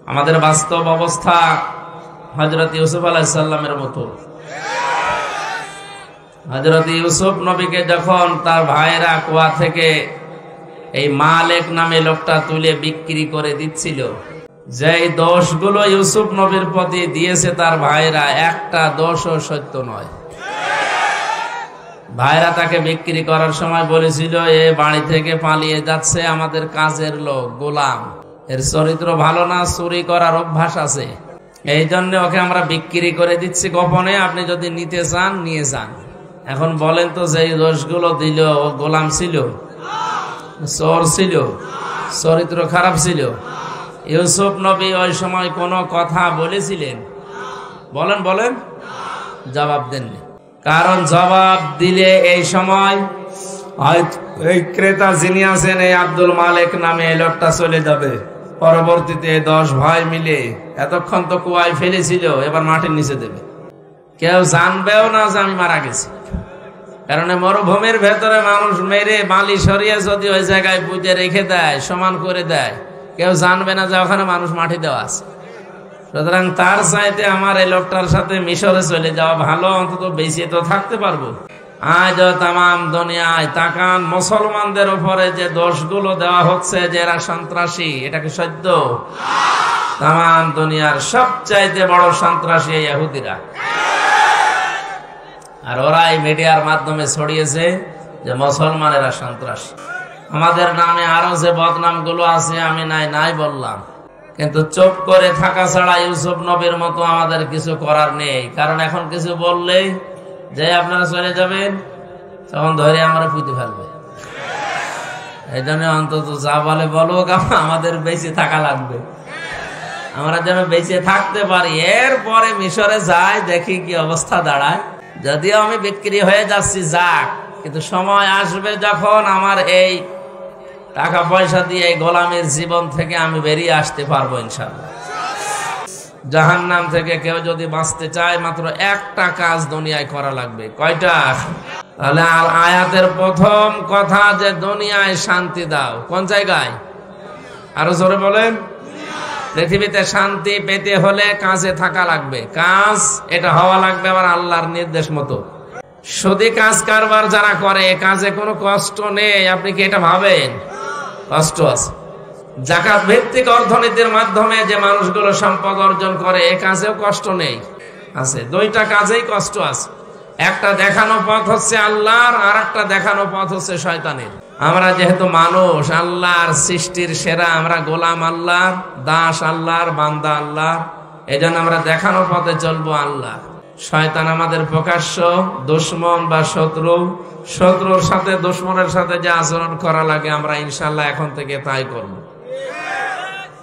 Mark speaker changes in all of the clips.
Speaker 1: আমাদের বাস্তব অবস্থা হযরত ইউসুফ আলাইহিস সালামের মতো। হযরত ইউসুফ নবীকে যখন তার ভাইরা কুয়া থেকে এই মালিক নামে লোকটা তুলে বিক্রি করে দিচ্ছিল, যেই দোষগুলো ইউসুফ নবীর প্রতি দিয়েছে তার ভাইরা, একটা দোষও সত্য নয়। ভাইরা তাকে বিক্রি করার সময় বলেছিল, এ বাড়ি থেকে পালিয়ে যাচ্ছে, আমাদের কাজের লোক, গোলাম, এর চরিত্র ভালো না, চুরি করার অভ্যাস আছে, এই জন্য ওকে আমরা বিক্রি করে দিচ্ছি গোপনে, আপনি যদি নিতে চান নিয়ে যান। এখন বলেন তো, যে দোষগুলো দিল, ও গোলাম ছিল, চোর ছিল, চরিত্র খারাপ ছিল? ইউসুফ নবী ওই সময় কোনো কথা বলেছিলেন? বলেন বলেন, জবাব দেননি। কারণ জবাব দিলে এই সময় এই ক্রেতা যিনি আছেন, এই আব্দুল মালিক নামে এই লোকটা চলে যাবে। পরবর্তীতে 10 ভাই মিলে এতক্ষণ তো কুয়ায় ফেলেছিল, এবার মাটির নিচে দেবে, কেউ জানবেও না যে আমি মারা গেছি। কারণ মরুভূমির ভেতরে মানুষ মেরে বালি সরিয়ে যদি ওই জায়গায় পুঁতে রেখে দেয়, সমান করে দেয়, কেউ জানবে না যে ওখানে মানুষ মাটি দেওয়া আছে। সুতরাং তার চাইতে আমার এই লোকটার সাথে মিশরে চলে যাওয়া ভালো, অন্তত বেঁচে তো থাকতে পারবো। আজ তামাম দুনিয়ায় তাকান, মুসলমানদের উপরে যে দোষগুলো দেওয়া হচ্ছে যে এরা সন্ত্রাসী, এটা কি সত্য? তামাম দুনিয়ার সবচাইতে বড় সন্ত্রাসী ইহুদিরা, আর ওরাই মিডিয়ার মাধ্যমে ছড়িয়েছে যে মুসলমানেরা সন্ত্রাসী। আমাদের নামে আরো যে বদনাম গুলো আছে আমি নাই বললাম, কিন্তু চুপ করে থাকা ছাড়া ইউসুফ নবীর মতো আমাদের কিছু করার নেই। কারণ এখন কিছু বললেই যে আপনারা চলে যাবেন, তখন ধরে আমরা পুঁতে ফেলবে। এই জন্য অন্তত যা বলে বলুক, আমাদের বেঁচে থাকা লাগবে, আমরা যেন বেঁচে থাকতে পারি। এরপরে মিশরে যাই, দেখি কি অবস্থা দাঁড়ায়। যদিও আমি বিক্রি হয়ে যাচ্ছি, যাক, কিন্তু সময় আসবে যখন আমার এই টাকা পয়সা দিয়ে এই গোলামের জীবন থেকে আমি বেরিয়ে আসতে পারবো ইনশাআল্লাহ। জাহান্নাম থেকে কেউ যদি বাঁচতে চায়, মাত্র একটা কাজ দুনিয়ায় করা লাগবে। কয়টা? তাহলে আয়াতের প্রথম কথা যে দুনিয়ায় শান্তি দাও। কোন জায়গায়? আরো জোরে বলেন। পৃথিবীতে শান্তি পেতে হলে কাজে থাকা লাগবে। কাজ এটা হওয়া লাগবে আবার আল্লাহর নির্দেশ মতো। শুধু কাজ কারবার যারা করে, কাজে কোনো কষ্ট নেই, আপনি কি এটা ভাবেন? কষ্ট আছে। যাকাত ভিত্তিক অর্থনীতির মাধ্যমে যে মানুষগুলো সম্পদ অর্জন করে, এ কাজেও কষ্ট নেই, আছে। দুইটা কাজেই কষ্ট আছে। একটা দেখানো পথ হচ্ছে আল্লাহর, আর একটা দেখানো পথ হচ্ছে শয়তানের। আমরা যেহেতু মানুষ, আল্লাহর সৃষ্টির সেরা, আমরা গোলাম আল্লাহর, দাস আল্লাহর, বান্দা আল্লাহর, এই জন্য আমরা দেখানো পথে চলবো আল্লাহ। শয়তান আমাদের প্রকাশ্য দুশ্মন বা শত্রু। শত্রুর সাথে, দুশ্মনের সাথে যে আচরণ করা লাগে, আমরা ইনশাল্লাহ এখন থেকে তাই করব।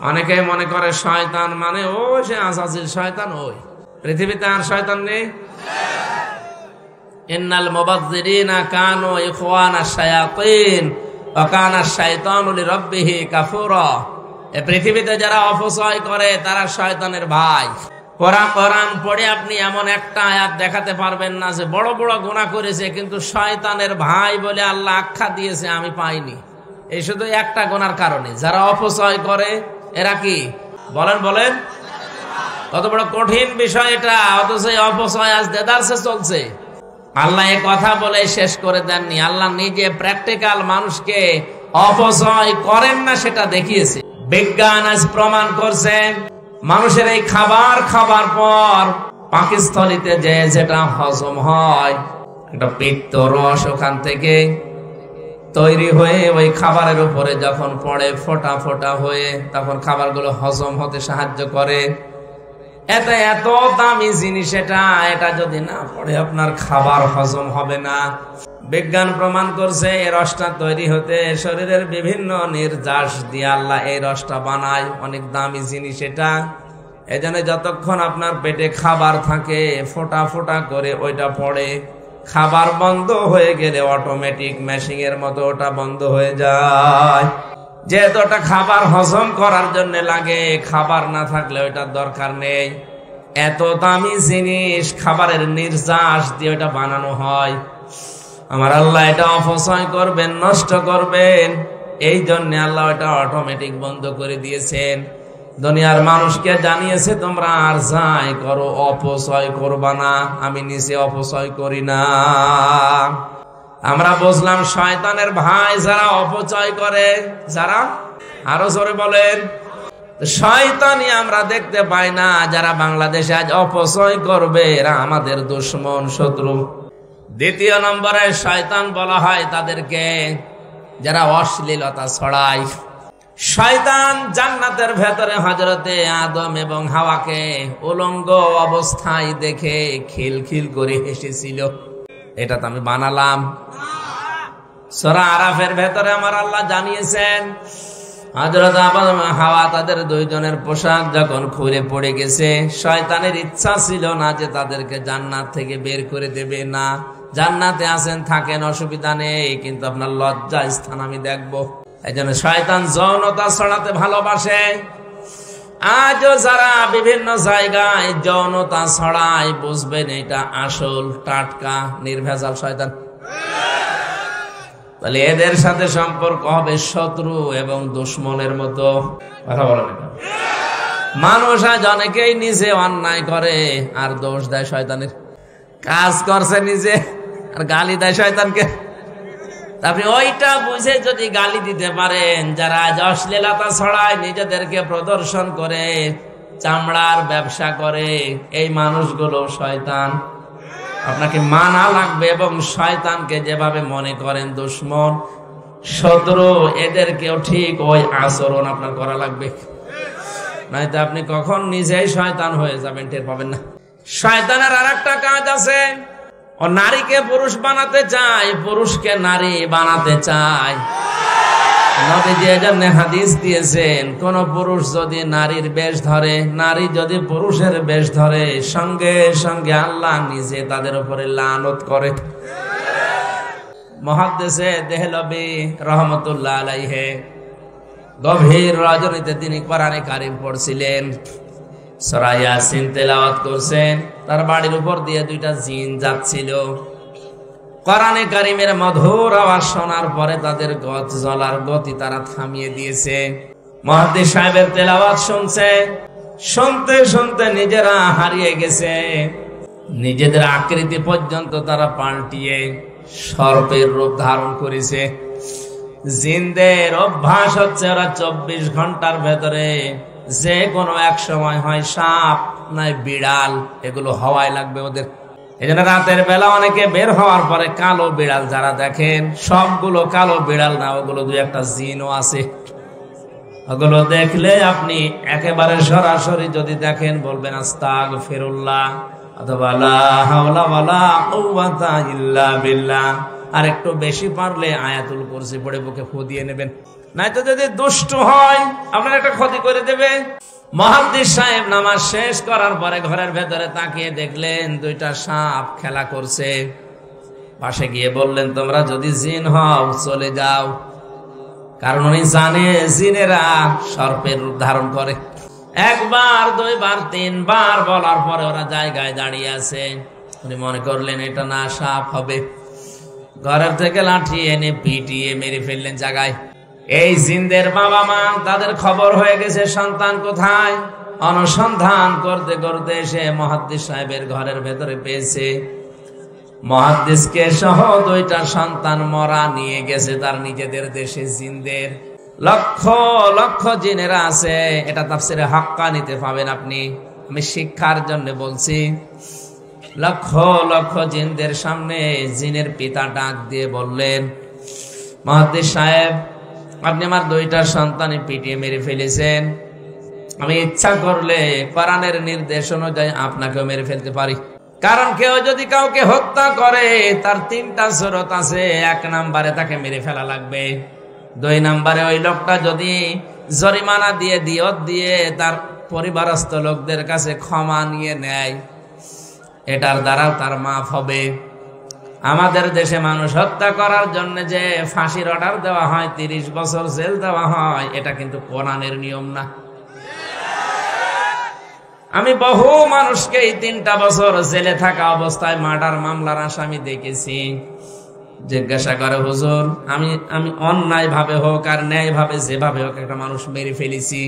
Speaker 1: অনেকেই মনে করে শয়তান মানে ও সে আসাসিল শয়তান, ওই পৃথিবীতে আর শয়তান নেই। ইন্নাল মুবাযযিরিনা কানু ইখওয়ানাশ শায়াতিন ওয়া কানাশ শাইতানু লিরাব্বিহি কাফুরা। এই পৃথিবীতে যারা অপচয় করে তারা শয়তানের ভাই। কোরআন পড়ে আপনি এমন একটা আয়াত দেখাতে পারবেন না যে বড় বড় গুনাহ করেছে কিন্তু শয়তানের ভাই বলে আল্লাহ আখ্যা দিয়েছে আমি পাইনি। এই শুধু একটা গুনার কারণে যারা অপচয় করে, এরা কি বলেন বলেন, কত বড় কঠিন বিষয় এটা। অথচ এই অপচয় আজ দেদারসে চলছে। আল্লাহ এই কথা বলে শেষ করে দেননি, আল্লাহ নিজে প্র্যাকটিক্যাল মানুষকে অপচয় করেন না সেটা দেখিয়েছে। বিজ্ঞান আজ প্রমাণ করছে মানুষের এই খাবার খাবার পর পাকস্থলীতে যেটা হজম হয়, একটা পিত্ত রস ওখান থেকে তৈরি হয়ে ওই খাবারের উপরে যখন পড়ে ফোঁটা ফোঁটা হয়ে, তখন খাবারগুলো হজম হতে সাহায্য করে। এটা এত দামি জিনিস, এটা যদি না পড়ে আপনার খাবার হজম হবে না। বিজ্ঞান প্রমাণ করছে এই রসটা তৈরি হতে শরীরের বিভিন্ন নির্যাস দিয়ে আল্লাহ এই রসটা বানায়। অনেক দামি জিনিস এটা। এজন্য যতক্ষণ আপনার পেটে খাবার থাকে, ফোঁটা ফোঁটা করে ওইটা পড়ে। খাবার বন্ধ হয়ে গেলে অটোমেটিক মেশিং এর মতো ওটা বন্ধ হয়ে যায়। যেহেতু ওটা খাবার হজম করার জন্য লাগে, খাবার না থাকলে ওইটার দরকার নেই। এত দামি জিনিস খাবারের নির্যাস দিয়ে ওটা বানানো হয়। আমার আল্লাহ এটা অপচয় করবেন, নষ্ট করবেন, এই জন্য আল্লাহ এটা অটোমেটিক বন্ধ করে দিয়েছেন। দুনিয়ার মানুষকে জানিয়েছে তোমরা আর যাই করো অপচয় করবা না, আমি নিজে অপচয় করি না। আমরা বুঝলাম শয়তানের ভাই যারা অপচয় করে, যারা, আরো জোরে বলেন, শয়তানি আমরা দেখতে পাই না। যারা বাংলাদেশে আজ অপচয় করবে এরা আমাদের দুশমন, শত্রু। দ্বিতীয় নম্বরে শয়তান বলা হয় তাদেরকে যারা অশ্লীলতা ছড়ায়। শয়তান জান্নাতের ভেতরে হযরতে আদম এবং হাওয়াকে উলঙ্গ অবস্থায় দেখে খিলখিল করে হেসেছিল। এটা তো আমি বানালাম। সূরা আরাফের ভেতরে আমার আল্লাহ জানিয়েছেন হযরত আদম হাওয়া তাদের দুইজনের পোশাক যখন খুলে পড়ে গেছে, শয়তানের ইচ্ছা ছিল না যে তাদেরকে জান্নাত থেকে বের করে দেবে, না, জান্নাতে আছেন থাকেন, অসুবিধা নেই, কিন্তু আপনার লজ্জা স্থান আমি দেখবো। এই জন্য শয়তান যৌনতা ছড়াতে ভালোবাসে। আজও যারা বিভিন্ন জায়গায় যৌনতা ছড়ায় বুঝবেন এটা আসল টাটকা নির্ভেজাল শয়তান। তাহলে এদের সাথে সম্পর্ক হবে শত্রু এবং দুশমনের মতো। কথা বলেন, মানুষ আজ অনেকেই নিজে অন্যায় করে আর দোষ দেয় শয়তানের। কাজ করছে নিজে আর গালি দেয় শয়তানকে। আপনি ওইটা বুঝে যদি গালি দিতে পারেন, যারা আজ অশ্লীলতা ছড়ায়, নিজেদেরকে প্রদর্শন করে, চামড়ার ব্যবসা করে, এই মানুষগুলো শয়তান। আপনাকে মানা লাগবে এবং শয়তানকে যেভাবে মনে করেন দুশমন, শত্রু, এদেরকেও ঠিক ওই আচরণ আপনার করা লাগবে, নয়তো আপনি কখন নিজেই শয়তান হয়ে যাবেন টের পাবেন না। শয়তানের আরেকটা কাজ আছে, ও নারীকে পুরুষ বানাতে চায়, পুরুষকে নারী বানাতে চায়। নবীজি এজন্য হাদিস দিয়েছেন, কোন পুরুষ যদি নারীর বেশ ধরে, নারী যদি পুরুষের বেশ ধরে, সঙ্গে সঙ্গে আল্লাহ নিজে তাদের উপরে লানত করে। মুহাদ্দিসে দেহলভী রহমাতুল্লাহ আলাইহি গভীর রজনীতে তিনি কোরআনে কারীম পড়ছিলেন, সূরা ইয়াসিন তেলাওয়াত করছেন। তার বাড়ির উপর দিয়ে দুইটা জিন যাচ্ছিল। কোরআনে কারীমের মধুর আওয়াজ শোনার পরে তাদের চলার গতি তারা থামিয়ে দিয়েছে। মুহাদ্দিস সাহেবের তেলাওয়াত শুনছে, শুনতে শুনতে নিজেরা হারিয়ে গেছে। নিজেদের আকৃতি পর্যন্ত তারা পাল্টিয়ে সর্পের রূপ ধারণ করেছে। জিনদের অভ্যাস হচ্ছে ওরা 24 ঘন্টার ভেতরে যে কোনো এক সময় হয় সাপ নয় বিড়াল, এগুলো হওয়াই লাগবে ওদের। এই জন্য রাতের বেলা অনেকে বের হওয়ার পরে কালো বিড়াল যারা দেখেন, সবগুলো কালো বিড়াল না, ওগুলো দুই একটা জিনও আছে। ওগুলো দেখলে আপনি একেবারে সরাসরি যদি দেখেন বলবেন আস্তাগফিরুল্লাহ অথবা লা হাওলা ওয়ালা কুওয়াতা ইল্লা বিল্লাহ। আর একটু বেশি পারলে আয়াতুল কুরসি পড়ে বুকে ফু দিয়ে নেবেন, নয়তো যদি দুষ্ট হয় আপনার একটা ক্ষতি করে দেবে। মুহাদ্দিস সাহেব নামাজ শেষ করার পরে ঘরের ভেতরে তাকিয়ে দেখলেন দুইটা সাপ খেলা করছে। পাশে গিয়ে বললেন, তোমরা যদি জিন হও চলে যাও, কারণ উনি জানে জিনেরা সর্পের রূপ ধারণ করে। একবার, দুইবার, তিনবার বলার পরে ওরা জায়গায় দাঁড়িয়ে আছে। উনি মনে করলেন এটা না সাপ হবে। ঘরের থেকে লাঠি এনে পিটিয়ে মেরে ফেললেন জায়গায়। এই জিনদের বাবা মা, তাদের খবর হয়ে গেছে সন্তান কোথায়। অনুসন্ধান করতে করতে এসে মুহাদ্দিস সাহেবের ঘরের ভেতরে পেয়েছে। মুহাদ্দিসকে সহ দুইটা সন্তান মরা নিয়ে গেছে তার নিজেদের দেশে। জিনদের লক্ষ লক্ষ জিনেরা আছে, এটা তাফসিরে হাক্কানিতে পাবেন আপনি, আমি শিক্ষার জন্য বলছি। লক্ষ লক্ষ জিনদের সামনে জিনের পিতা ডাক দিয়ে বললেন, মুহাদ্দিস সাহেব, আপনি আমার দুইটা সন্তানই পিটিয়ে মেরে ফেলেছেন। আমি ইচ্ছা করলে কোরআনের নির্দেশ অনুযায়ী আপনাকেও মেরে ফেলতে পারি। কারণ কেউ যদি কাউকে হত্যা করে তার তিনটা শরত আছে। 1 নম্বরে তাকে মেরে ফেলা লাগবে। 2 নম্বরে ওই লোকটা যদি জরিমানা দিয়ে, দিয়ত দিয়ে তার পরিবারস্থ লোকদের কাছে ক্ষমা নিয়ে নেয়, এটার দ্বারাও তার মাফ হবে। আমাদের দেশে মানুষ হত্যা করার জন্য যে ফাঁসির অর্ডার দেওয়া হয়, 30 বছর জেল দেওয়া হয়, এটা কিন্তু কোরআনের নিয়ম না। আমি বহু মানুষকে এই 3টা বছর জেলে থাকা অবস্থায় মার্ডার মামলার আসামি দেখেছি। জিজ্ঞাসা করে, হুজুর, আমি অন্যায় ভাবে হোক আর ন্যায় ভাবে, যেভাবে হোক একটা মানুষ মেরে ফেলেছি,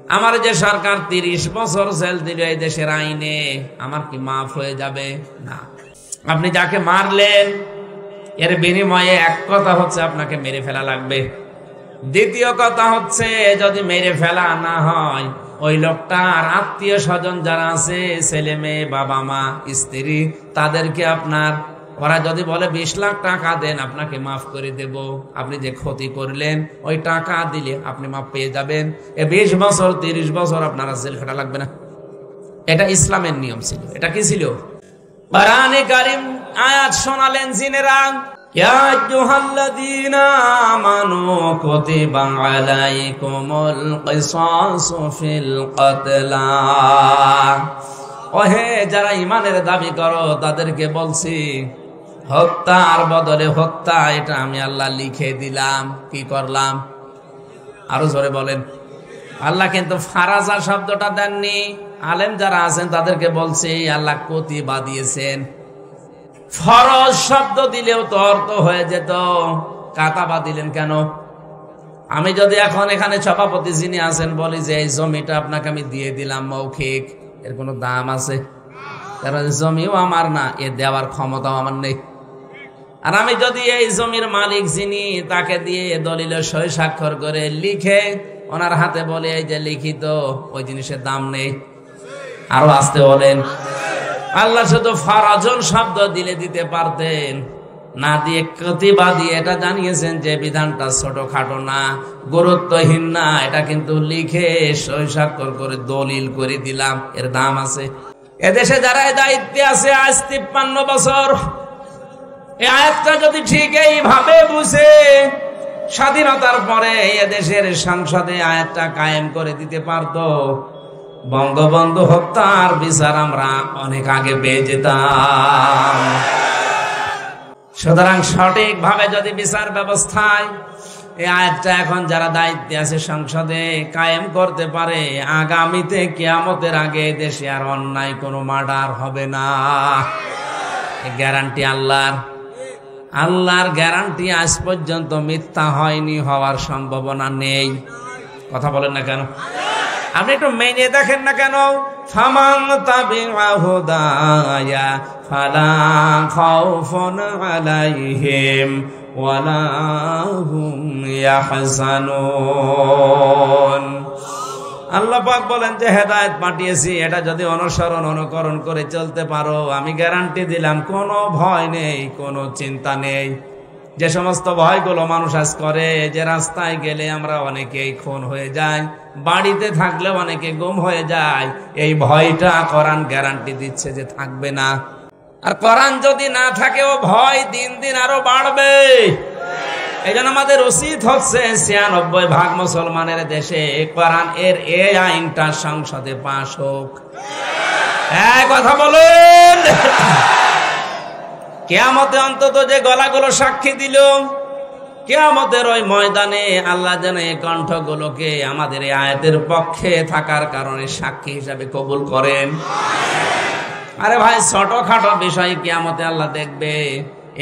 Speaker 1: আমার যে সরকার 30 বছর জেল দিল এই দেশের আইনে, আমার কি মাফ হয়ে যাবে? না। আপনি যাকে মারলেন এর বিনিময়ে এক কথা হচ্ছে আপনাকে মেরে ফেলা লাগবে। দ্বিতীয় কথা হচ্ছে যদি মেরে ফেলা না হয়, ওই লোকটার আত্মীয় স্বজন যারা আছে, ছেলে মেয়ে, বাবা মা, স্ত্রী, তাদেরকে আপনার, ওরা যদি বলে 20 লাখ টাকা দেন আপনাকে মাফ করে দেব, আপনি যে ক্ষতি করলেন ওই টাকা দিলে আপনি মাফ পেয়ে যাবেন। 20 বছর 30 বছর আপনার জেল খাটা লাগবে না। এটা ইসলামের নিয়ম ছিল। এটা কি ছিল? কোরআনে কারীম আয়াত শোনালেন জিনেরা, ইয়া আইয়ুহাল্লাযীনা আমানু কুতিবা আলাইকুমুল কিসাসু ফিল কতলা। ওহে যারা ঈমানের দাবি করো তাদেরকে বলছি, হত্যার বদলে হত্যা এটা আমি আল্লাহ লিখে দিলাম। কি করলাম? আরো জোরে বলেন। আল্লাহ কিন্তু ফারাজা শব্দটা দেননি। আলেম যারা আছেন তাদেরকে বলছি আল্লাহ কতিবা দিয়েছেন। ফরজ শব্দ দিলেও তো অর্থ হয়ে যেত, কাতাবা দিলেন কেন? আমি যদি এখন এখানে সভাপতি যিনি আছেন বলি যে এই জমিটা আপনাকে আমি দিয়ে দিলাম মৌখিক, এর কোনো দাম আছে? কারণ জমিও আমার না, এ দেওয়ার ক্ষমতাও আমার নেই। আর আমি যদি এই জমির মালিক যিনি, তাকে দিয়ে দলিলে সই স্বাক্ষর করে লিখে ওনার হাতে বলে এই যে লিখিত, ওই জিনিসের দাম নেই। আরো আসতে বলেন। আল্লাহ শুধু ফারাজুন শব্দ দিলে দিতে পারতেন, না দিয়ে কতিবা দিয়ে এটা জানিয়েছেন যে বিধানটা ছোটখাটো না, গুরুত্বহীন না, এটা কিন্তু লিখে সই স্বাক্ষর করে দলিল করে দিলাম, এর দাম আছে। এদেশে যারা দায়িত্বে আছে আজ 53 বছর, এই আয়াতটা যদি ঠিক এইভাবে বুঝে স্বাধীনতার পরে এদেশের সংসদে আয়াতটা কায়েম করে দিতে পারতো, বঙ্গবন্ধু হত্যার বিচার আমরা অনেক আগে পেয়ে যেতাম। সুতরাং সঠিকভাবে যদি বিচার ব্যবস্থায় এই আয়াতটা এখন যারা দায়িত্বে আছে সংসদে কায়েম করতে পারে, আগামীতে কিয়ামতের আগে দেশে আর অন্যায় কোনো মার্ডার হবে না। গ্যারান্টি আল্লাহর। আল্লাহর গ্যারান্টি আজ পর্যন্ত মিথ্যা হয়নি, হওয়ার সম্ভাবনা নেই। কথা বলেন না কেন? আপনি একটু মেনে দেখেন না কেন? ফামান তাবিআ হুদায়া ফালা খাউফুন আলাইহিম ওয়ালা হুম ইয়াহজানুন। আল্লাহ পাক বলেন যে হেদায়েত পাঠিয়েছি, এটা যদি অনুসরণ অনুকরণ করে চলতে পারো, আমি গ্যারান্টি দিলাম কোনো ভয় নেই, কোনো চিন্তা নেই। যে সমস্ত ভয়গুলো মানুষ আজ করে, যে রাস্তায় গেলে আমরা অনেকেই খুন হয়ে যায়, বাড়িতে থাকলে অনেকে গুম হয়ে যায়, এই ভয়টা কোরআন গ্যারান্টি দিচ্ছে যে থাকবে না। আর কোরআন যদি না থাকে ও ভয় দিন দিন আরো বাড়বে। এই জন্য আমাদের উচিত হচ্ছে 96% মুসলমানের দেশে কোরআন এর এই আইনটা সংসদে পাশ হোক। এক কথা বলেন। কিয়ামতে অন্তত যে গলাগুলো সাক্ষী দিল, কিয়ামতের ওই ময়দানে আল্লাহ যেন এই কণ্ঠগুলোকে আমাদের এই আয়াতের পক্ষে থাকার কারণে সাক্ষী হিসাবে কবুল করেন। আরে ভাই, ছোটখাটো বিষয় কিয়ামতে আল্লাহ দেখবে।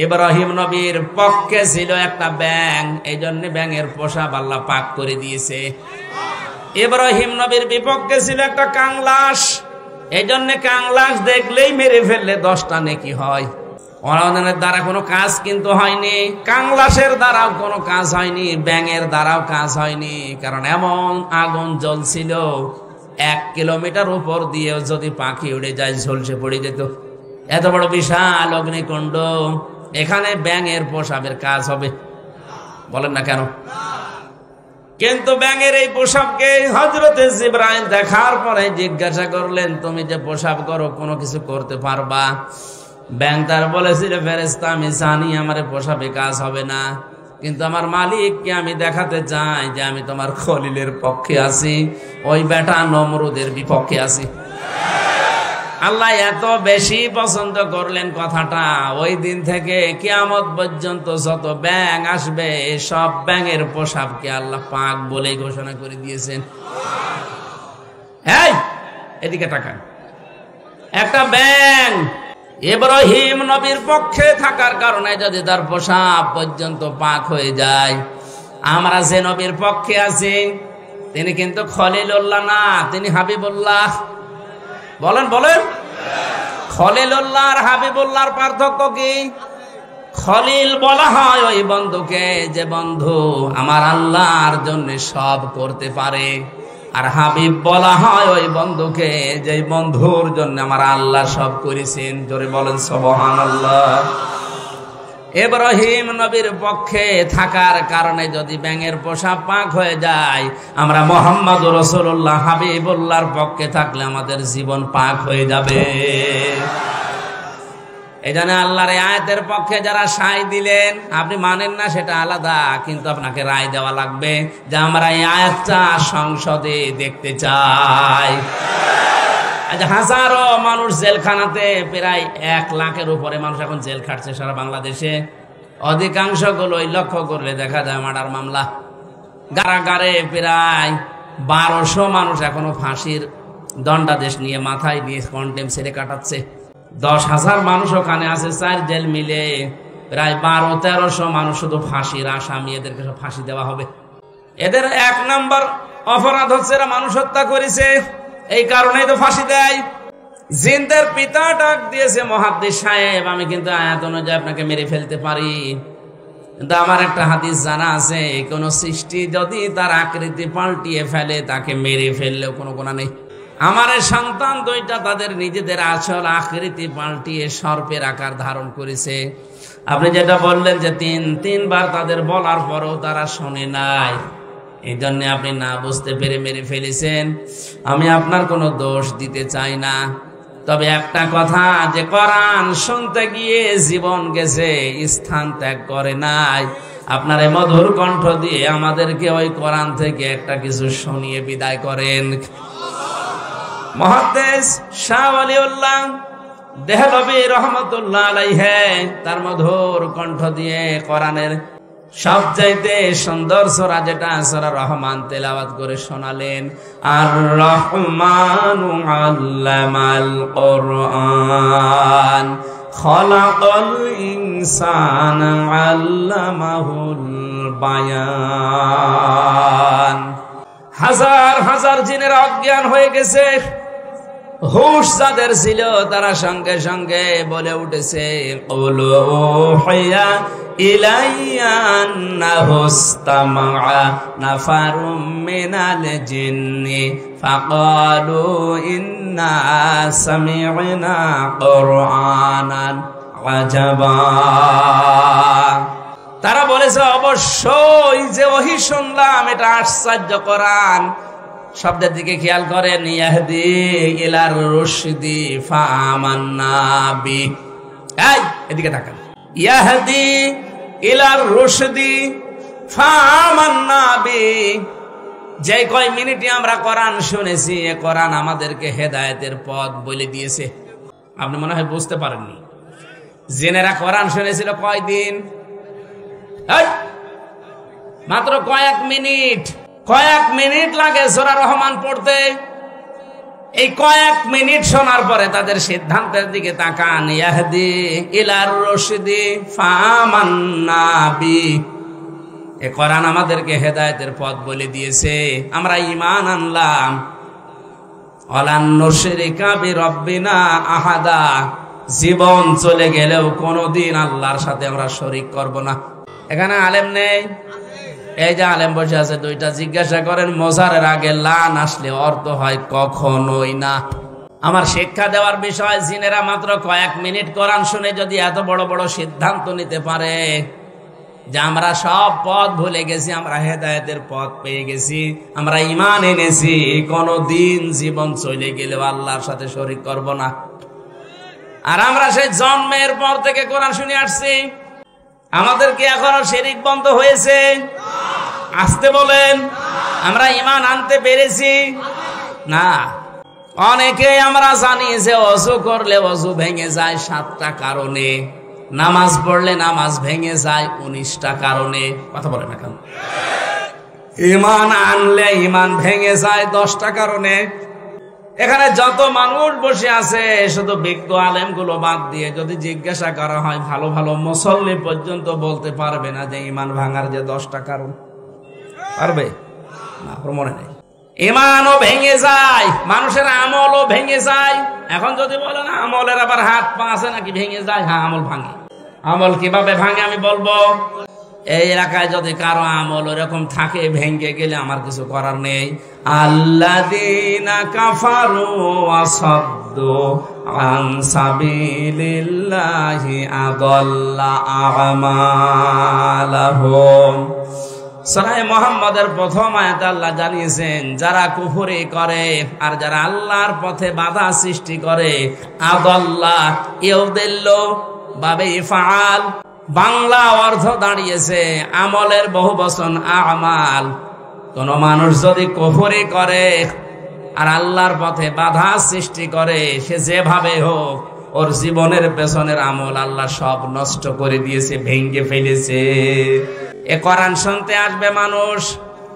Speaker 1: ইব্রাহিম নবীর পক্ষে ছিল একটা ব্যাঙ, এই জন্য ব্যাঙের পোশাক আল্লাহ পাক করে দিয়েছে। ইব্রাহিম নবীর বিপক্ষে ছিল একটা কাংলাস, এই জন্য কাংলাস দেখলেই মেরে ফেললে 10টা নেকি হয়। ওনাদের দ্বারা কোনো কাজ কিন্তু হয়নি, কাংলাসের দ্বারাও কোনো কাজ হয়নি, ব্যাঙের দ্বারাও কাজ হয়নি। কারণ এমন আগুন জ্বলছিল 1 কিলোমিটার উপর দিয়েও যদি পাখি উড়ে যায় ঝলসে পড়ে যেত। এত বড় বিশাল অগ্নিকুণ্ড, এখানে ব্যাঙের পোশাকের কাজ হবে? বলেন না কেন? কিন্তু ব্যাঙের এই পোশাককে হযরতে জিবরাইল দেখার পরে জিজ্ঞাসা করলেন, তুমি যে পোশাক করো কোনো কিছু করতে পারবা? ব্যাঙ তার বলেছিল, ফেরেশতা আমি জানি আমার পোশাকে কাজ হবে না, কিন্তু আমার মালিককে আমি দেখাতে চাই যে আমি তোমার খলিলের পক্ষে আছি, ওই বেটা নমরুদের বিপক্ষে আছি। আল্লাহ এত বেশি পছন্দ করলেন কথাটা, ওই দিন থেকে কিয়ামত পর্যন্ত যত ব্যাঙ আসবে সব ব্যাঙের পোশাককে আল্লাহ পাক বলে ঘোষণা করে দিয়েছেন। এই এদিকে তাকান, একটা ব্যাঙ ইব্রাহিম নবীর পক্ষে থাকার কারণে যদি তার পোশাক পর্যন্ত পাক হয়ে যায়, আমরা যে নবীর পক্ষে আছি তিনি কিন্তু খলিলুল্লাহ না, তিনি হাবিবুল্লাহ। বলেন বলেন, খলিলুল্লাহ আর হাবিবুল্লাহর পার্থক্য কি? খলিল বলা হয় ওই বন্ধুকে যে বন্ধু আমার আল্লাহর জন্য সব করতে পারে, আর হাবিব বলা হয় ওই বন্ধুকে যে বন্ধুর জন্য আমার আল্লাহ সব করেছেন। জোরে বলেন সুবহানাল্লাহ। ইব্রাহিম নবীর পক্ষে থাকার কারণে যদি ব্যাঙের পোষা পাক হয়ে যায়, আমরা মুহাম্মদুর রাসূলুল্লাহ হাবিবুল্লাহর পক্ষে থাকলে আমাদের জীবন পাক হয়ে যাবে। এই জন্য আল্লাহর আয়াতের পক্ষে যারা সায় দিলেন, আপনি মানেন না সেটা আলাদা, কিন্তু আপনাকে রায় দেওয়া লাগবে যে আমরা এই আয়াতটা সংসদে দেখতে চাই। আজ হাজারো মানুষ জেলখানাতে, প্রায় 1 লাখের উপরে মানুষ এখন জেল খাটছে সারা বাংলাদেশে। অধিকাংশ গুলোই লক্ষ্য করলে দেখা যায় মার্ডার মামলা। কারাগারে প্রায় 1200 মানুষ এখনো ফাঁসির দণ্ডাদেশ নিয়ে মাথায় নিয়ে কন্টেম ছেড়ে কাটাচ্ছে। 10,000 মানুষ ওখানে আছে, 4 জেল মিলে প্রায় 1200-1300 মানুষ শুধু ফাঁসির আসামি, এদেরকে সব ফাঁসি দেওয়া হবে। এদের 1 নম্বর অপরাধ হচ্ছে এরা মানুষ হত্যা করেছে, এই কারণেই তো ফাঁসি দেয়। জিনদের পিতা ডাক দিয়েছে, মুহাদ্দিস সাহেব আমি কিন্তু আয়াত অনুযায়ী আপনাকে মেরে ফেলতে পারি, কিন্তু আমার একটা হাদিস জানা আছে, কোন সৃষ্টি যদি তার আকৃতি পাল্টিয়ে ফেলে তাকে মেরে ফেললেও কোনো গুনাহ নেই। আমার সন্তান 2টা তাদের নিজেদের আসল আকৃতি পাল্টিয়ে সর্পের আকার ধারণ করেছে। আপনি যেটা বললেন যে 3বার তাদের বলার পরও তারা শোনে নাই, এই জন্য আপনি না বুঝতে পেরে মেরে ফেলেছেন। আমি আপনার কোনো দোষ দিতে চাই না, তবে একটা কথা, যে কোরআন শুনতে গিয়ে জীবন গেছে, স্থান ত্যাগ করে নাই, আপনার এই মধুর কণ্ঠ দিয়ে আমাদেরকে ওই কোরআন থেকে একটা কিছু শুনিয়ে বিদায় করেন। মুহাদ্দিস শাহ ওয়ালিউল্লাহ দেহলভী রহমাতুল্লাহ আলাইহি তার মধুর কণ্ঠ দিয়ে কোরআনের সবচাইতে সুন্দর সূরা যেটা সূরা রহমান তেলাওয়াত করে শোনালেন। আর রহমানু আল্লামাল কোরআন খলাকাল ইনসানা আল্লামাহুল বায়ান। হাজার হাজার জিনের অজ্ঞান হয়ে গেছে, হুশ যাদের ছিল তারা সঙ্গে সঙ্গে বলে উঠেছে, উলুহিয়া ইলাইয়া আন্নাহু ইসতামাআ নাফারুম মিনাল জিন্নি ফাকালু ইন্না সামি'না কুরআনান আজাবা। তারা বলেছে অবশ্যই যে ওহী শুনলাম এটা আশ্চর্য কোরআন। শব্দের দিকে খেয়াল করেন, ইয়াহদি ইলার রুশদি ফাআমান্না বি। এই এদিকে তাকান, ইয়াহদি ইলার রুশদি ফাআমান্না বি। যে কয় মিনিটে আমরা কোরআন শুনেছি, এ কোরআন আমাদেরকে হেদায়েতের পথ বলে দিয়েছে। আপনি মনে হয় বুঝতে পারেননি, জিনেরা কোরআন শুনেছিল কয়দিন? মাত্র কয়েক মিনিট লাগে সূরা রহমান পড়তে। এই কয়েক মিনিট শোনার পরে তাদের সিদ্ধান্তের দিকে তাকান, ইয়াহদি ইলার রুশদি ফাআমান্না বি। এই কোরআন আমাদেরকে হেদায়েতের পথ বলে দিয়েছে, আমরা ঈমান আনলাম। ওয়ালান নুশরিকা বিরাব্বিনা আহাদা, জীবন চলে গেলেও কোনোদিন আল্লাহর সাথে আমরা শরীক করব না। এখানে আলেম নেই, এই যে আলেম বসে আছে 2টা, জিজ্ঞাসা করেন মোজারের আগে লান আসলে অর্থ হয় কখনোই না। আমার শিক্ষা দেওয়ার বিষয়, জিনেরা মাত্র কয়েক মিনিট কোরআন শুনে যদি এত বড় বড় সিদ্ধান্ত নিতে পারে যে আমরা সব পথ ভুলে গেছি, আমরা হেদায়েতের পথ পেয়ে গেছি, আমরা ঈমান এনেছি, কোনদিন জীবন চলে গেলেও আল্লাহর সাথে শরীক করব না। আর আমরা সেই জন্মের পর থেকে কোরআন শুনে আসছি, আমাদের কি এখনো শিরক বন্ধ হয়েছে? আসতে বলেন, আমরা ঈমান আনতে পেরেছি না। অনেকে আমরা জানি যে ওযু করলে ওযু ভেঙে যায় 7টা কারণে, নামাজ পড়লে নামাজ ভেঙে যায় 19টা কারণে। কথা বলেন এখন, ঈমান আনলে ঈমান ভেঙে যায় 10টা কারণে। এখানে যত মানুষ বসে আছে, শুধু বিজ্ঞ আলেম গুলো বাদ দিয়ে যদি জিজ্ঞাসা করা হয়, ভালো ভালো মুসল্লি পর্যন্ত বলতে পারবে না যে ঈমান ভাঙার যে 10টা কারণ। পারবে না, মনে নেই। ইমানও ভেঙে যায়, মানুষের আমলও ভেঙে যায়। এখন যদি বলেন আমলের আবার হাত পা আছে নাকি ভেঙে যায়, হ্যাঁ আমল ভাঙে। আমল কিভাবে ভাঙে আমি বলবো। এই এলাকায় যদি কারো আমল ওরকম থাকে ভেঙে গেলে আমার কিছু করার নেই। আল্লাযীনা কাফারু ওয়া সাদ্দু আন সাবিলিল্লাহি আদাল্লা আমালাহুম। সূরা মুহাম্মাদের প্রথম আয়াতে আল্লাহ জানিয়েছেন যারা কুফরি করে আর যারা আল্লাহর পথে বাধা সৃষ্টি করে, আদাল্লা ইউদিল্লু বাবে ফাআল, বাংলা অর্থ দাঁড়িয়েছে আমলের বহুবচন আমাল। কোন মানুষ যদি কুফরি করে আর আল্লাহর পথে বাধা সৃষ্টি করে, সে যেভাবে হোক ওর জীবনের পেছনের আমল আল্লাহ সব নষ্ট করে দিয়েছে, ভেঙে ফেলেছে। এ কোরআন শুনতে আসবে মানুষ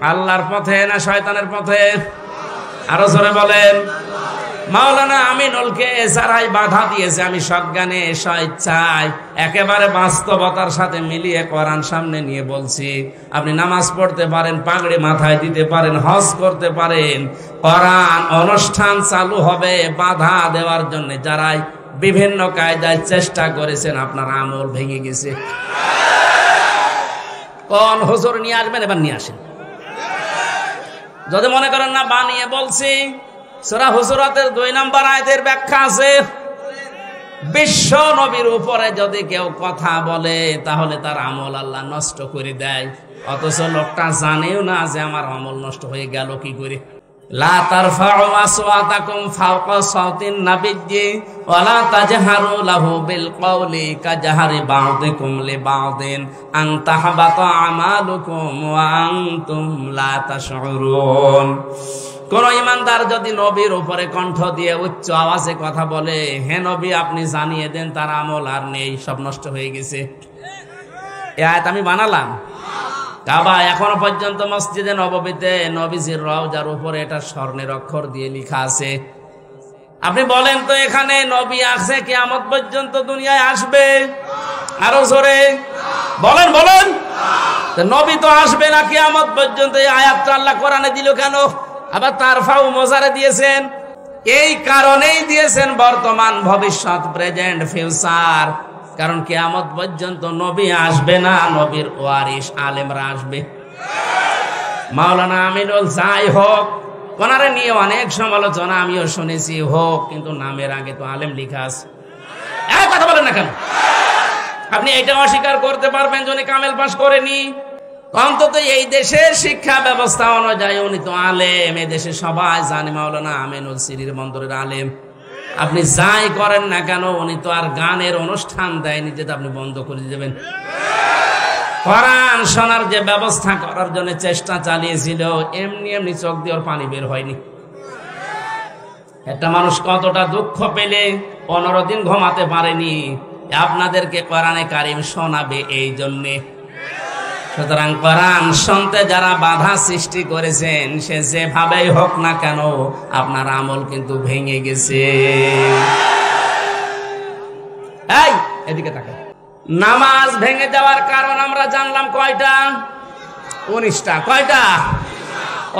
Speaker 1: আল্লাহর পথে না শয়তানের পথে? আরো জোরে বলেন। মাওলানা আমিনুলকে যারাই বাধা দিয়েছে, আমি সজ্ঞানে স্বেচ্ছায় একেবারে বাস্তবতার সাথে মিলিয়ে কোরআন সামনে নিয়ে বলছি, আপনি নামাজ পড়তে পারেন, পাগড়ি মাথায় দিতে পারেন, হজ করতে পারেন, কোরআন অনুষ্ঠান চালু হবে বাধা দেওয়ার জন্য যারাই বিভিন্ন কায়দায় চেষ্টা করেছেন, আপনার আমল ভেঙে গেছে। কোন হুজুর নিয়ে আসবেন, এবার নিয়ে আসেন। যদি মনে করেন না বানিয়ে বলছি, সূরা হুজুরাতের 2 নম্বর আয়াতের ব্যাখ্যা আছে। বিশ্ব নবীর উপরে যদি কেউ কথা বলে তাহলে তার আমল আল্লাহ নষ্ট করে দেয়, অথচ লোকটা জানেও না যে আমার আমল নষ্ট হয়ে গেল কি করে। লা তারফাউ আসওয়াতাকুম ফাওকা সাওতিন নাবিয়্যি ওয়া লা তাজহারু লাহু বিল কওলি কাজহারি বা'দিকুম লিবা'দিন আন তাহবাতা আমালুকুম ওয়া আনতুম লা তাশউরুন। কোন ইমানদার যদি নবীর উপরে কণ্ঠ দিয়ে উচ্চ আওয়াজে কথা বলে, হে নবী আপনি জানিয়ে দেন তার আমল আর নেই, সব নষ্ট হয়ে গেছে। এই আয়াত আমি বানালাম। কাবা এখনো পর্যন্ত মসজিদে নববীতে নবীজির রওজার উপরে এটা স্বর্ণের অক্ষর দিয়ে লেখা আছে। আপনি বলেন তো এখানে নবী আসছে কিয়ামত পর্যন্ত দুনিয়ায় আসবে? আরো জোরে বলেন বলেন। তো নবী তো আসবে না কিয়ামত পর্যন্ত, এই আয়াতটা আল্লাহ কোরআনে দিল কেন? আবার তারফাউ মোজারে দিয়েছেন, এই কারণেই দিয়েছেন বর্তমান ভবিষ্যৎ প্রেজেন্ট ফিউচার। কারণ কিয়ামত পর্যন্ত নবী আসবে না, নবীর ওয়ারিস আলেমরা আসবে। মাওলানা আমিনুল যাই হোক, ওনারে নিয়ে অনেক সমালোচনা আমিও শুনেছি হোক, কিন্তু নামের আগে তো আলেম লেখা আছে। কথা বলেন না কেন? আপনি এটা অস্বীকার করতে পারবেন যে উনি কামেল পাস করেনি? অন্তত এই দেশের শিক্ষা ব্যবস্থা অনুযায়ী উনি তো আলেম, এই দেশে সবাই জানে মাওলানা আমিনুল সিরির বন্দরের আলেম। আপনি যাই করেন না কেন, উনি তো আর গানের অনুষ্ঠান দেয়নি যেটা আপনি বন্ধ করে দেবেন। কোরআন শোনার যে ব্যবস্থা করার জন্য চেষ্টা চালিয়েছিল, এমনি এমনি চোখ দিয়ে ওর পানি বের হয়নি। একটা মানুষ কতটা দুঃখ পেলে 15 দিন ঘুমাতে পারেনি, আপনাদেরকে কোরআনে কারিম শোনাবে এই জন্যে। সুতরাং কোরআন শুনতে যারা বাধা সৃষ্টি করেছেন, সে যেভাবেই হোক না কেন আপনার আমল কিন্তু ভেঙে গেছে। এই এদিকে তাকান। নামাজ ভেঙে যাওয়ার কারণ আমরা জানলাম কয়টা? 19টা। কয়টা?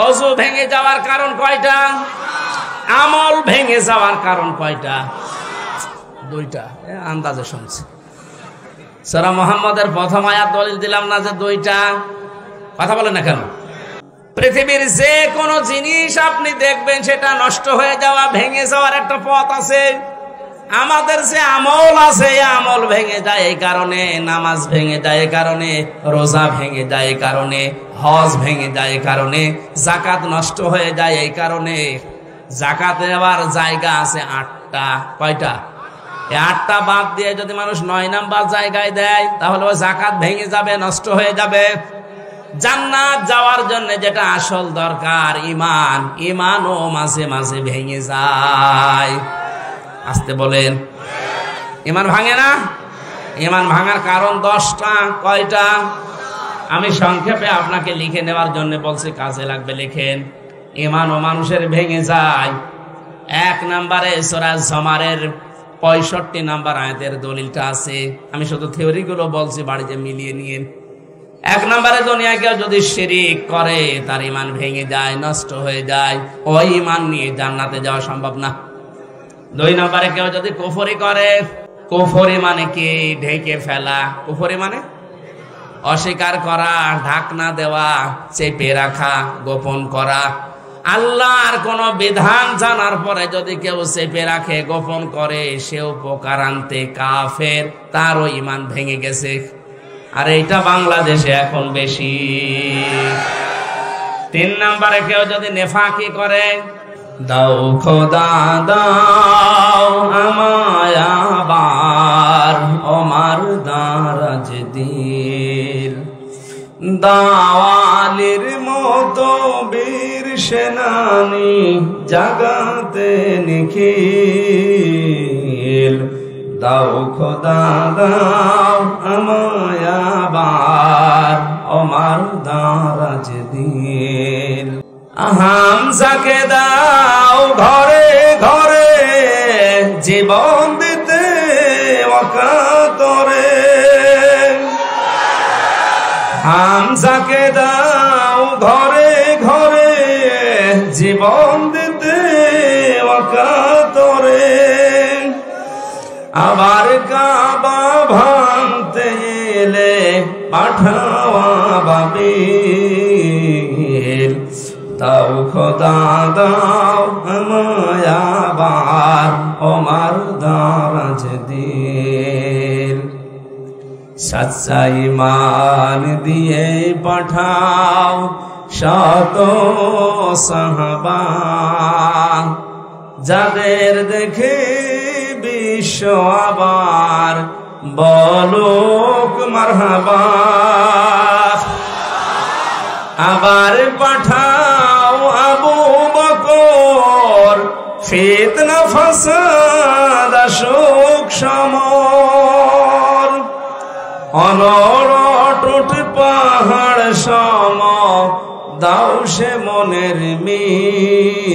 Speaker 1: ওযু ভেঙে যাওয়ার কারণ কয়টা? আমল ভেঙে যাওয়ার কারণ কয়টা? 2টা। আন্দাজে শুনছি। সূরা মুহাম্মাদের প্রথম আয়াত দলিল দিলাম না যে 2টা? কথা বলেন না কেন? পৃথিবীর যে কোনো জিনিস আপনি দেখবেন সেটা নষ্ট হয়ে যাওয়া, ভেঙে যাওয়ার একটা পথ আছে। আমাদের যে আমল আছে, আমল ভেঙে যায় এই কারণে, নামাজ ভেঙে যায় এই কারণে, রোজা ভেঙে যায় এই কারণে, হজ ভেঙে যায় এই কারণে, যাকাত নষ্ট হয়ে যায় এই কারণে। যাকাত দেওয়ার জায়গা আছে 8টা। কয়টা? 8টা বাদ দিয়ে যদি মানুষ 9 নাম্বার জায়গায় দেয়, তাহলে ওই যাকাত ভেঙে যাবে, নষ্ট হয়ে যাবে। জান্নাত যাওয়ার জন্য যেটা আসল দরকার ঈমান, ঈমানও মাঝে মাঝে ভেঙে যায়। আসতে বলেন। ঈমান ভাঙে না? ঈমান ভাঙার কারণ 10টা। কয়টা? আমি সংক্ষেপে আপনাকে লিখে নেওয়ার জন্য বলছি, কাজে লাগবে লিখেন। ঈমানও মানুষের ভেঙে যায়। 1 নম্বরে সূরা জুমারের 65 নাম্বার আয়াতের দলিলটা আছে। আমি শুধু থিওরি গুলো বলছি, বাড়িতে মিলিয়ে নিয়েন। এক নম্বরে দুনিয়া কেউ যদি শিরিক করে তার ঈমান ভেঙে যায়, নষ্ট হয়ে যায়, ওই ঈমান নিয়ে জান্নাতে যাওয়া সম্ভব না। দুই নম্বরে কেউ যদি কুফরি করে, কুফরি মানে কি? ঢেকে ফেলা। কুফরি মানে অস্বীকার করা, ঢাকনা দেওয়া, চেপে রাখা, গোপন করা। আল্লাহর কোন বিধান জানার পরে যদি কেউ চেপে রাখে, গোপন করে, সে উপকারান্তে কাফের, তারও ঈমান ভেঙে গেছে। আর এইটা বাংলাদেশে এখন বেশি। তিন নম্বরে কেউ যদি নেফাকি করে, দাও খোদা দাও আমায় আবার ওমার দারাজ দিল, দাওয়ালির মতো বীর সেনানি জাগাতে নিখিল, দাও খোদা দাও আমায় আবার ওমার দারাজ দিল, হামজাকে দাও ঘরে ঘরে জীবন দিতে অকাতরে, হামজাকে দাও ঘরে ঘরে জীবন দিতে অকাতরে, আবার কাবা ভাঙতে এলে পাঠাওয়া বাবিল, দাও খোদা দাও আমায় আবার ওমার দারাজ দিল, সচ্চা ঈমান দিয়ে পাঠাও শত সাহাবা, যাদের দেখে বিশ্ব আবার বলুক মারহাবা, আবার পাঠাও আবু বকর, ফিতনা ফাসাদ আসুক সমর, অনড় পাহাড় সম দাও সে মনের মিল,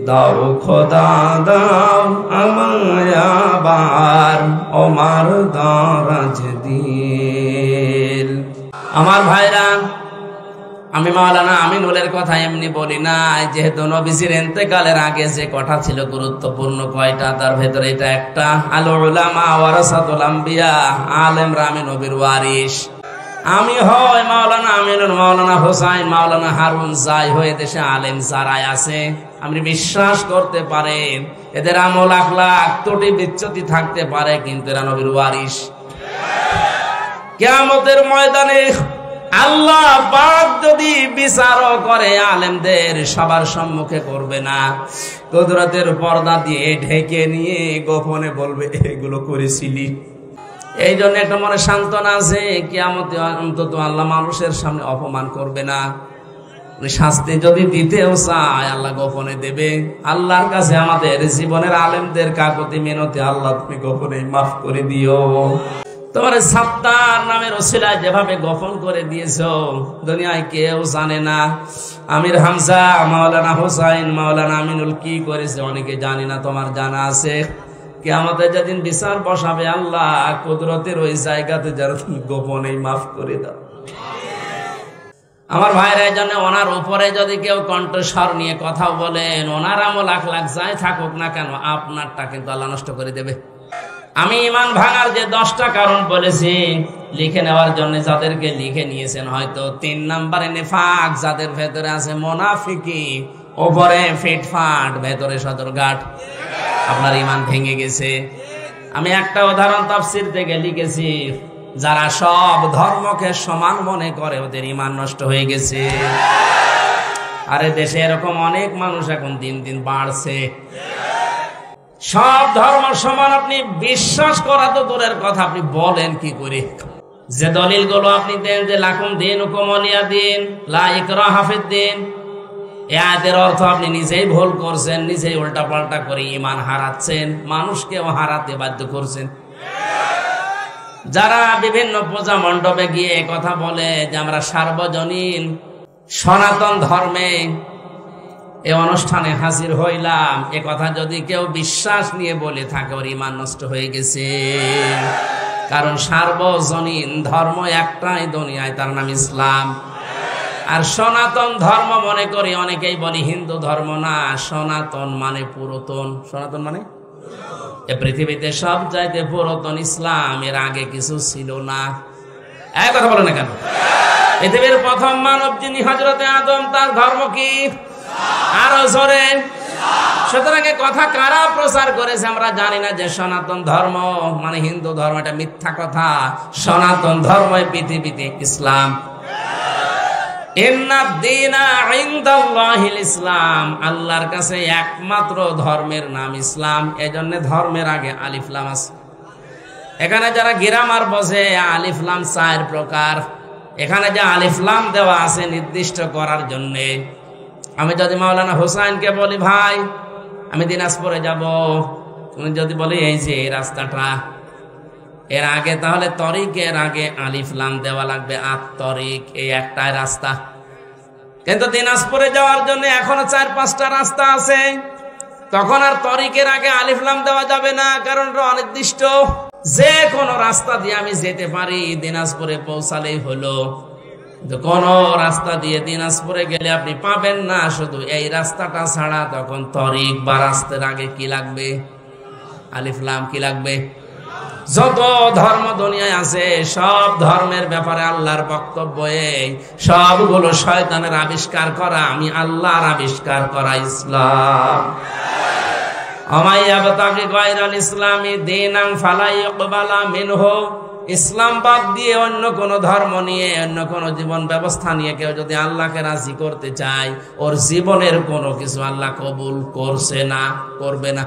Speaker 1: দাও খোদা দাও আমায় আবার ওমার দারাজ দিল। আমার ভাইরা, আমি মাওলানা আমিনুলের কথা এমনি বলি না, যেহেতু নবীজির ইন্তেকালের আগে যে কথা ছিল গুরুত্বপূর্ণ কয়টা, তার ভেতরে এটা একটা। আল উলামা ওয়ারাসাতুল আম্বিয়া, আলেমরা আমি নবীর ওয়ারিস। আমি হয় মাওলানা আমিনুল, মাওলানা হোসাইন, মাওলানা হারুন, যাই হয়ে দেশে আলেম যারাই আছে, আপনি বিশ্বাস করতে পারেন এদের আমল আখলাক ত্রুটি বিচ্যুতি থাকতে পারে, কিন্তু এরা নবীর ওয়ারিস। কিয়ামতের ময়দানে আল্লাহ পাক যদি বিচারও করে, আলেমদের সবার সম্মুখে করবে না, কুদরতের পর্দা দিয়ে ঢেকে নিয়ে গোপনে বলবে এগুলো করেছিলি। এই জন্য একটা মনে সান্ত্বনা আছে, কিয়ামতে অন্তত আল্লাহ মানুষের সামনে অপমান করবে না। শাস্তি যদি দিতেও চায় আল্লাহ গোপনে দেবে। আল্লাহর কাছে আমাদের জীবনের আলেমদের কাকুতি মিনতি, আল্লাহ তুমি গোপনে মাফ করে দিও। তোমার সাত্তার নামের ওসিলায় যেভাবে গোপন করে দিয়েছো, দুনিয়ায় কেউ জানে না। আমির হামজা, মাওলানা হোসাইন, মাওলানা আমিনুল কি করেছে অনেকে জানি না, তোমার জানা আছে। কিয়ামতে যেদিন বিচার বসাবে আল্লাহ কুদরতের ওই জায়গাতে যারা তুমি গোপনে মাফ করে দাও। আমার ভাইরা, এই জন্য ওনার উপরে যদি কেউ কণ্ঠস্বর নিয়ে কথা বলেন, ওনার আমল আখলাক যাই থাকুক না কেন, আপনারটা কিন্তু আল্লাহ নষ্ট করে দেবে। আমি ঈমান ভাঙার যে 10টা কারণ বলেছি, লিখে নেওয়ার জন্য যাদেরকে লিখে নিয়েছেন, হয়তো 3 নম্বরে নেফাক, যাদের ভেতরে আছে মুনাফিকি, উপরে ফিটফাট, ভেতরে সদরঘাট, আপনার ঈমান ভেঙে গেছে। আমি একটা উদাহরণ তাফসীর থেকে লিখেছি, যারা সব ধর্মকে সমান মনে করে ওদের ঈমান নষ্ট হয়ে গেছে। আরে দেশে এরকম অনেক মানুষ এখন দিন দিন বাড়ছে। সব ধর্ম সমান আপনি বিশ্বাস করা তো দূরের কথা, আপনি বলেন কি করে? যে দলিলগুলো আপনি দেন যে লাকুম দীনুকুম ওয়ালিয়া দিন, লা ইকরাহা ফিদ্দিন, এই আয়াতের অর্থ আপনি নিজেই ভুল করছেন, নিজেই উল্টাপাল্টা করে ঈমান হারাচ্ছেন, মানুষকেও হারাতে বাধ্য করছেন। যারা বিভিন্ন পূজা মণ্ডপে গিয়ে কথা বলে যে আমরা সার্বজনীন সনাতন ধর্মে এই অনুষ্ঠানে হাজির হইলাম, এ কথা যদি কেউ বিশ্বাস নিয়ে বলে থাকে, ওর ঈমান নষ্ট হয়ে গেছে। কারণ সার্বজনীন ধর্ম একটাই দুনিয়ায়, তার নাম ইসলাম। আর সনাতন ধর্ম মনে করি অনেকেই বলি হিন্দু ধর্ম না, সনাতন মানে পুরাতন। সনাতন মানে এ পৃথিবীতে সব চাইতে পুরাতন ইসলাম, এর আগে কিছু ছিল না। এক কথা বলে না কেন? পৃথিবীর প্রথম মানব যিনি হযরতে আদম, তার ধর্ম কি? আরো জোরে। সুতরাং কথা কারা প্রচার করেছে আমরা জানি না, যে সনাতন ধর্ম মানে হিন্দু ধর্ম, এটা মিথ্যা কথা। সনাতন ধর্মই পৃথিবীতে ইসলাম। ইসলাম, আল্লাহর কাছে একমাত্র ধর্মের নাম ইসলাম। এজন্য ধর্মের আগে আলিফ লাম আছে। এখানে যারা গ্রামার বোঝে, আলিফ লাম 4 প্রকার। এখানে যে আলিফ লাম দেওয়া আছে নির্দিষ্ট করার জন্য। আমি যদি মাওলানা হোসাইনকে বলি ভাই আমি দিনাজপুরে যাব, উনি যদি বলি এই যে এই রাস্তাটা, এর আগে তাহলে তরিকের আগে আলিফ লাম দেওয়া লাগবে। তরিক এই একটাই রাস্তা, কিন্তু দিনাজপুরে যাওয়ার জন্য এখনো 4-5টা রাস্তা আছে। তখন আর তরিকের আগে আলিফ লাম দেওয়া যাবে না, কারণ অনির্দিষ্ট। যে কোনো রাস্তা দিয়ে আমি যেতে পারি, দিনাজপুরে পৌঁছালেই হলো। কোন রাস্তা দিয়ে দিনাজপুরে গেলে আপনি পাবেন না, শুধু এই রাস্তাটা ছাড়া। তখন তরিক বা রাস্তার আগে কি লাগবে? আলিফ লাম। কি লাগবে? যত ধর্ম দুনিয়ায় আছে সব ধর্মের ব্যাপারে আল্লাহর বক্তব্য এই, সবগুলো শয়তানের আবিষ্কার করা, আমি আল্লাহর আবিষ্কার করা ইসলাম। ইসলাম বাদ দিয়ে অন্য কোন ধর্ম নিয়ে, অন্য কোন জীবন ব্যবস্থা নিয়ে কেউ যদি আল্লাহকে রাজি করতে চায়, ওর জীবনের কোনো কিছু আল্লাহ কবুল করছে না, করবে না।